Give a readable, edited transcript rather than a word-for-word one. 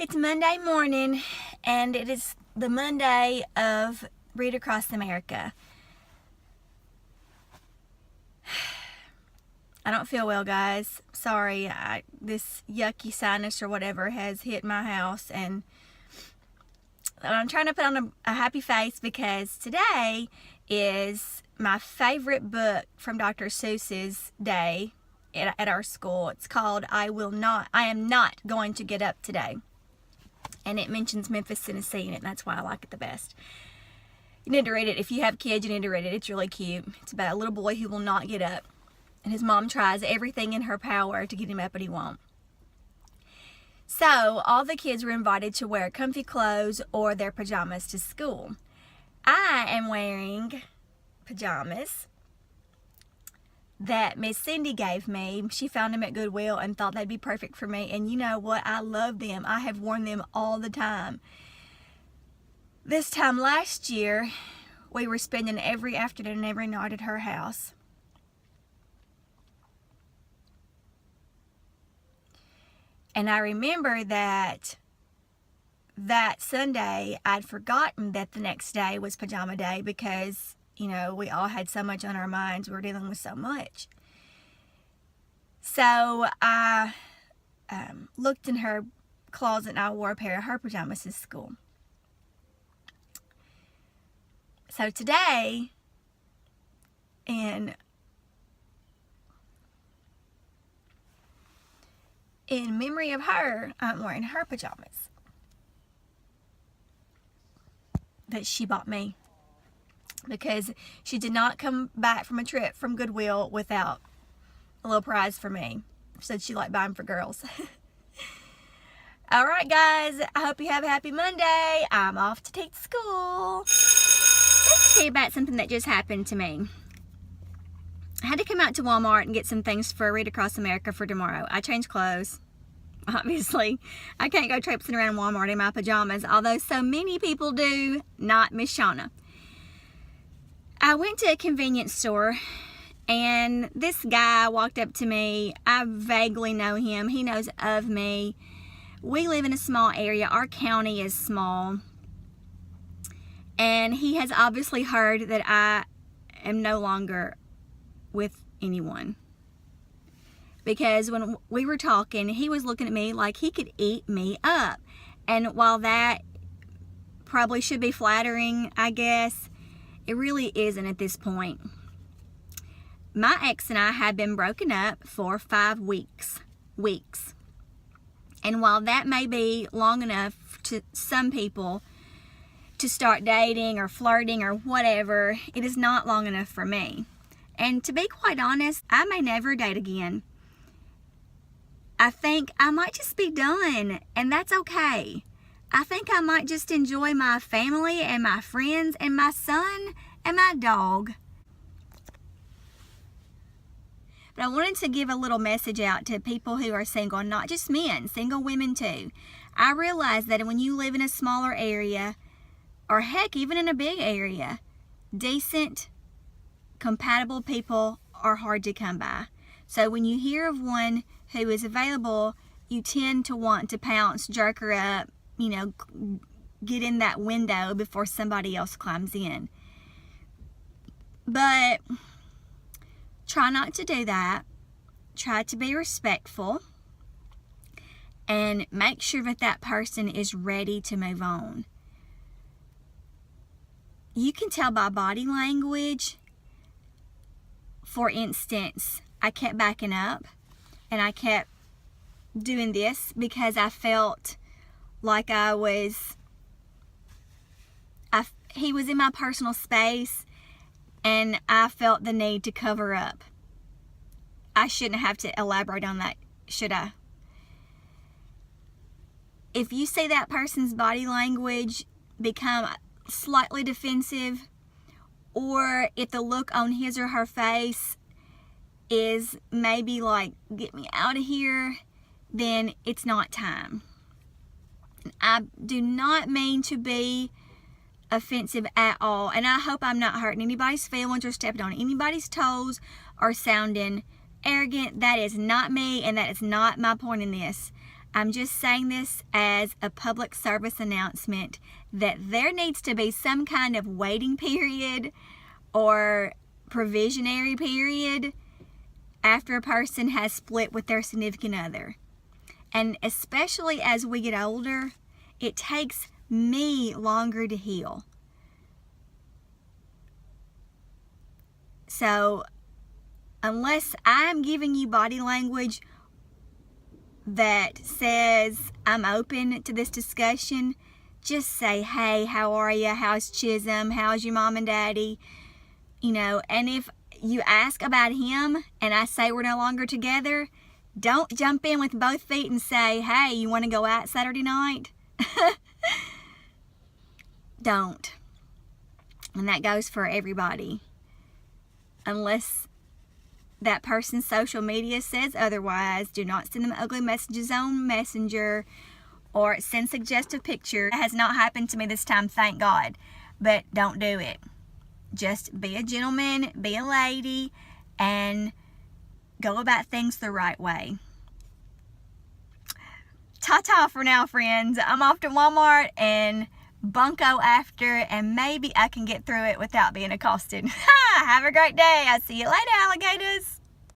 It's Monday morning, and it is the Monday of Read Across America. I don't feel well, guys. Sorry, this yucky sinus or whatever has hit my house, and I'm trying to put on a happy face because today is my favorite book from Dr. Seuss's day at our school. It's called I Am Not Going to Get Up Today. And it mentions Memphis, Tennessee in it, and that's why I like it the best. You need to read it. If you have kids, you need to read it. It's really cute. It's about a little boy who will not get up. And his mom tries everything in her power to get him up, but he won't. So, all the kids were invited to wear comfy clothes or their pajamas to school. I am wearing pajamas that Miss Cindy gave me. She found them at Goodwill and thought they'd be perfect for me. And you know what? I love them. I have worn them all the time. This time last year, we were spending every afternoon and every night at her house. And I remember that Sunday, I'd forgotten that the next day was pajama day because, you know, we all had so much on our minds. We were dealing with so much. So I looked in her closet and I wore a pair of her pajamas to school. So today, in memory of her, I'm wearing her pajamas that she bought me, because she did not come back from a trip from Goodwill without a little prize for me. She said she liked buying for girls. Alright guys, I hope you have a happy Monday. I'm off to take school. Let me tell you about something that just happened to me. I had to come out to Walmart and get some things for Read Across America for tomorrow. I changed clothes. Obviously, I can't go traipsing around Walmart in my pajamas, although so many people do, not Miss Shauna. I went to a convenience store, and this guy walked up to me. I vaguely know him. He knows of me. We live in a small area. Our county is small. And he has obviously heard that I am no longer with anyone. Because when we were talking, he was looking at me like he could eat me up. And while that probably should be flattering, I guess, it really isn't at this point. My ex and I had been broken up for 5 weeks. And while that may be long enough to some people to start dating or flirting or whatever, it is not long enough for me. And to be quite honest, I may never date again. I think I might just be done, and that's okay. I think I might just enjoy my family and my friends and my son and my dog. But I wanted to give a little message out to people who are single, not just men, single women too. I realize that when you live in a smaller area, or heck, even in a big area, decent, compatible people are hard to come by. So when you hear of one who is available, you tend to want to pounce, jerk her up, you know, get in that window before somebody else climbs in. But try not to do that. Try to be respectful and make sure that that person is ready to move on. You can tell by body language. For instance, I kept backing up and I kept doing this because I felt like he was in my personal space and I felt the need to cover up. I shouldn't have to elaborate on that, should I? If you see that person's body language become slightly defensive, or if the look on his or her face is maybe like, get me out of here, then it's not time. I do not mean to be offensive at all, and I hope I'm not hurting anybody's feelings or stepping on anybody's toes or sounding arrogant. That is not me, and that is not my point in this. I'm just saying this as a public service announcement that there needs to be some kind of waiting period or provisionary period after a person has split with their significant other. And especially as we get older, it takes me longer to heal. So unless I'm giving you body language that says I'm open to this discussion, just say, hey, how are you? How's Chisholm? How's your mom and daddy? You know, and if you ask about him and I say we're no longer together, don't jump in with both feet and say, hey, you want to go out Saturday night? Don't. And that goes for everybody. Unless that person's social media says otherwise, do not send them ugly messages on Messenger or send suggestive pictures. It has not happened to me this time, thank God. But don't do it. Just be a gentleman, be a lady, and go about things the right way. Ta-ta for now, friends. I'm off to Walmart and bunko after, and maybe I can get through it without being accosted. Have a great day. I'll see you later, alligators.